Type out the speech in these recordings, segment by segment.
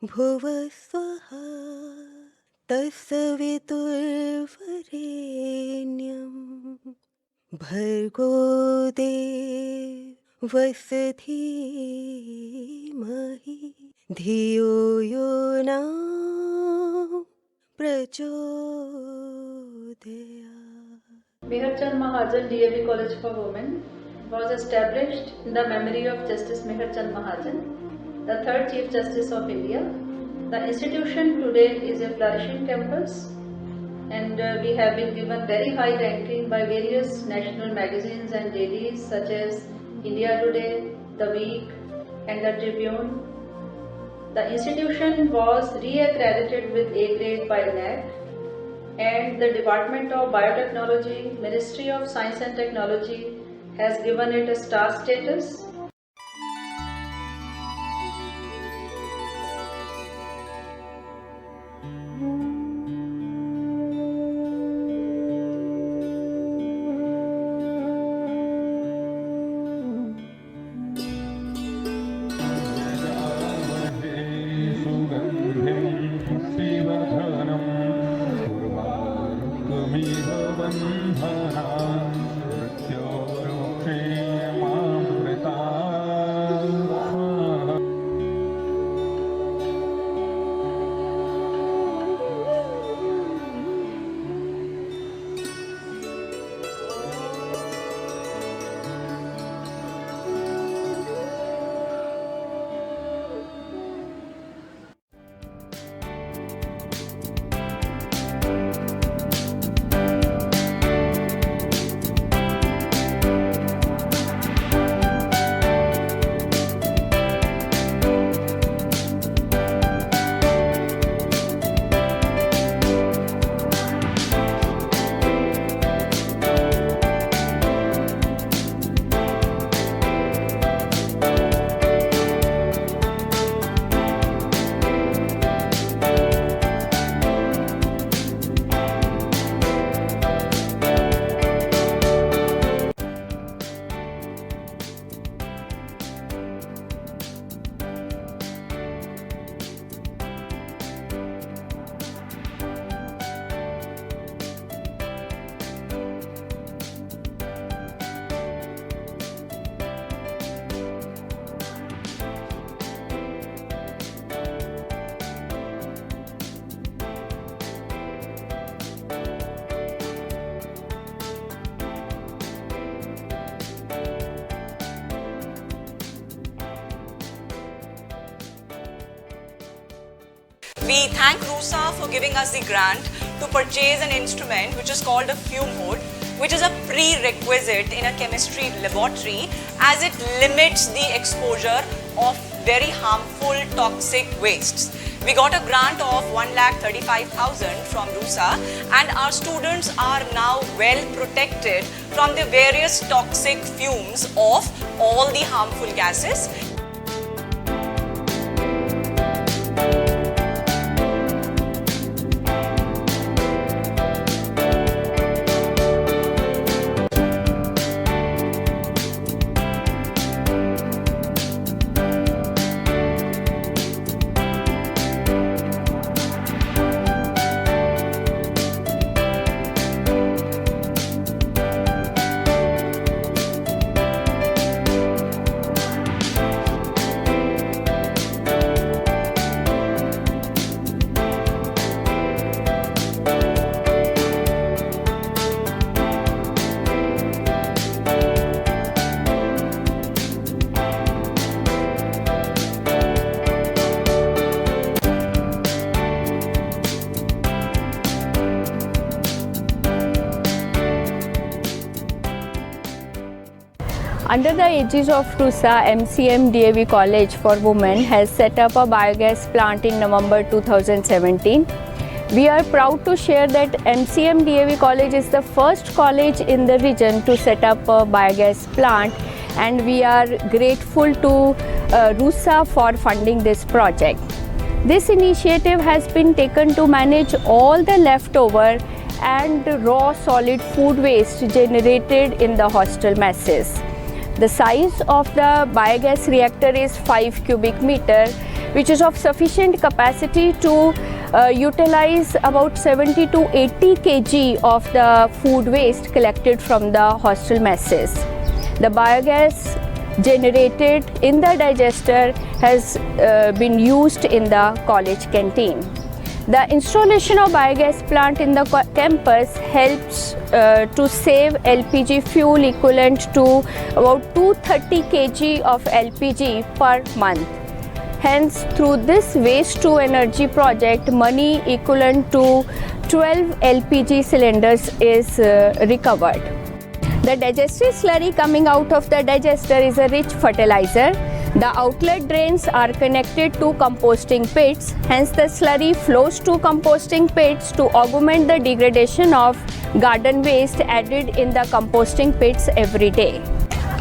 भुवस्वः तत्सवितुर्वरेण्यं भर्गो देवस्य धीमहि धियो यो न प्रचोदयात्. Meherchand Mahajan DAV College for Women was established in the memory of Justice Meherchand Mahajan, the third Chief Justice of India. The institution today is a flourishing campus, and we have been given very high ranking by various national magazines and dailies such as India Today, The Week and The Tribune. The institution was re-accredited with A grade by NAC, and the Department of Biotechnology, Ministry of Science and Technology has given it a star status. We thank RUSA for giving us the grant to purchase an instrument which is called a fume hood, which is a prerequisite in a chemistry laboratory as it limits the exposure of very harmful toxic wastes. We got a grant of 1,35,000 from RUSA, and our students are now well protected from the various toxic fumes of all the harmful gases. Under the aegis of RUSA, MCM DAV College for Women has set up a biogas plant in November 2017. We are proud to share that MCM DAV College is the first college in the region to set up a biogas plant, and we are grateful to RUSA for funding this project. This initiative has been taken to manage all the leftover and raw solid food waste generated in the hostel messes. The size of the biogas reactor is 5 cubic meter, which is of sufficient capacity to utilize about 70 to 80 kg of the food waste collected from the hostel messes. The biogas generated in the digester has been used in the college canteen. The installation of biogas plant in the campus helps to save LPG fuel equivalent to about 230 kg of LPG per month. Hence, through this waste to energy project, money equivalent to 12 LPG cylinders is recovered. The digestive slurry coming out of the digester is a rich fertilizer. The outlet drains are connected to composting pits, hence the slurry flows to composting pits to augment the degradation of garden waste added in the composting pits every day.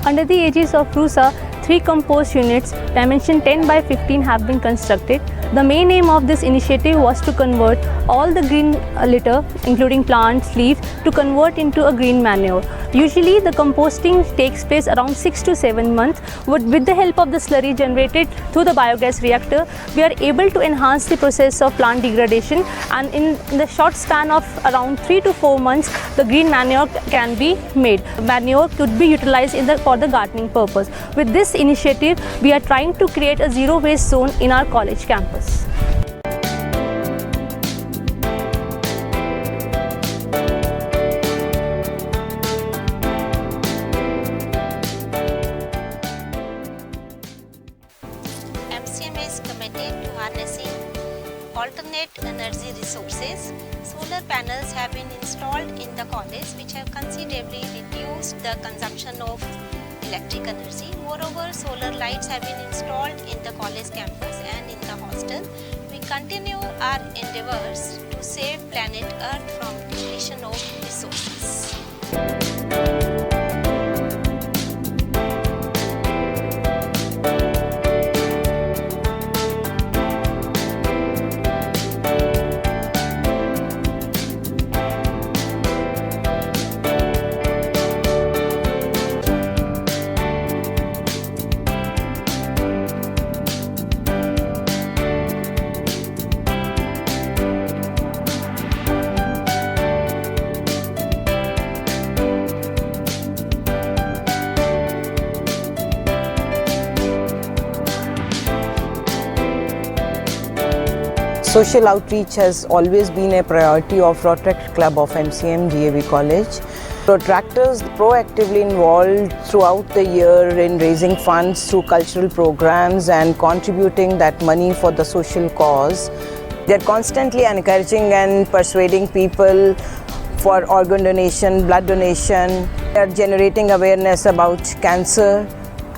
Under the aegis of RUSA, 3 compost units dimension 10 by 15 have been constructed. The main aim of this initiative was to convert all the green litter, including plants, leaves, to convert into a green manure. Usually the composting takes place around 6 to 7 months. With the help of the slurry generated through the biogas reactor, we are able to enhance the process of plant degradation, and in the short span of around 3 to 4 months, the green manure can be made. Manure could be utilized for the gardening purpose. With this initiative, we are trying to create a zero waste zone in our college campus. MCM is committed to harnessing alternate energy resources. Solar panels have been installed in the college, which have considerably reduced the consumption of electric energy. Moreover, solar lights have been installed in the college campus and in the hostel. We continue our endeavors to save planet Earth from depletion of resources. Social outreach has always been a priority of Protract Club of MCM DAV College. Protractors proactively involved throughout the year in raising funds through cultural programs and contributing that money for the social cause. They are constantly encouraging and persuading people for organ donation, blood donation. They are generating awareness about cancer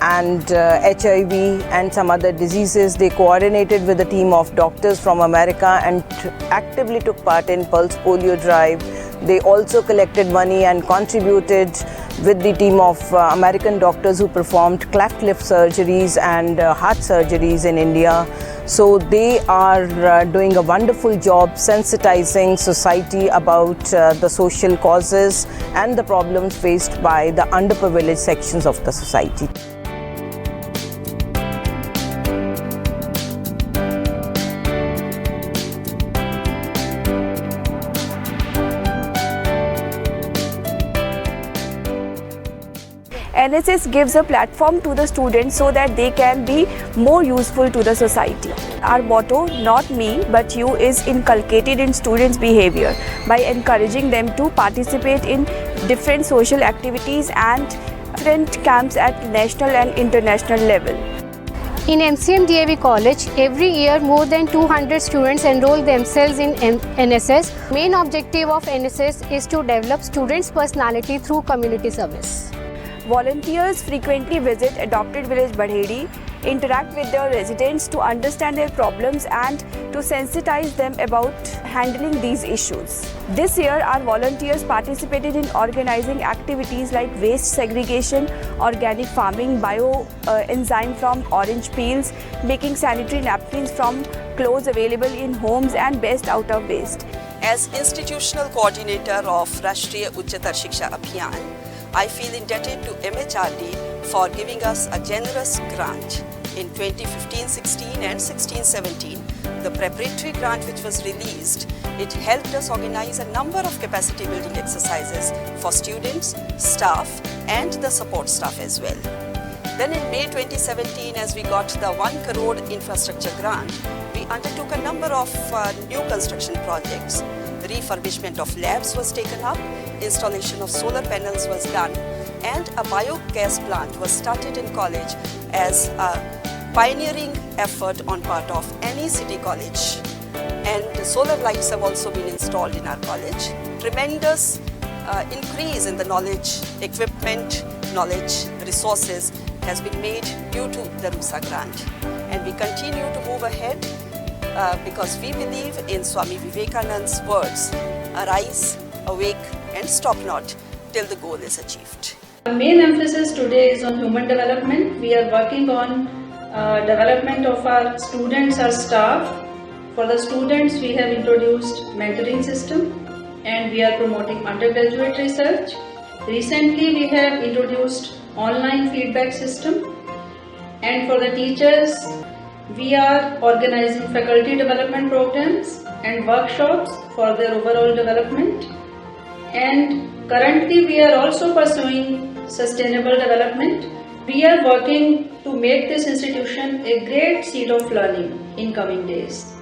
and HIV and some other diseases. They coordinated with a team of doctors from America and actively took part in Pulse Polio Drive. They also collected money and contributed with the team of American doctors who performed cleft lip surgeries and heart surgeries in India. So they are doing a wonderful job sensitizing society about the social causes and the problems faced by the underprivileged sections of the society. NSS gives a platform to the students so that they can be more useful to the society. Our motto, not me but you, is inculcated in students' behavior by encouraging them to participate in different social activities and different camps at national and international level. In MCM DAV College, every year more than 200 students enroll themselves in NSS. Main objective of NSS is to develop students' personality through community service. Volunteers frequently visit Adopted Village Badhedi, interact with their residents to understand their problems and to sensitize them about handling these issues. This year, our volunteers participated in organizing activities like waste segregation, organic farming, bio-enzyme from orange peels, making sanitary napkins from clothes available in homes, and best out of waste. As institutional coordinator of Rashtriya Uchchatar Shiksha Abhiyan, I feel indebted to MHRD for giving us a generous grant in 2015-16 and 16-17. The preparatory grant which was released, it helped us organize a number of capacity building exercises for students, staff and the support staff as well. Then in May 2017, as we got the 1 crore infrastructure grant, we undertook a number of new construction projects. The refurbishment of labs was taken up, installation of solar panels was done, and a biogas plant was started in college as a pioneering effort on part of any city college. And solar lights have also been installed in our college. Tremendous increase in the knowledge, equipment, knowledge, resources has been made due to the RUSA grant. And we continue to move ahead because we believe in Swami Vivekananda's words, arise, awake and stop not till the goal is achieved. Our main emphasis today is on human development. We are working on development of our students, our staff. For the students, we have introduced mentoring system and we are promoting undergraduate research. Recently, we have introduced online feedback system, and for the teachers, we are organizing faculty development programs and workshops for their overall development. And currently, we are also pursuing sustainable development. We are working to make this institution a great seat of learning in coming days.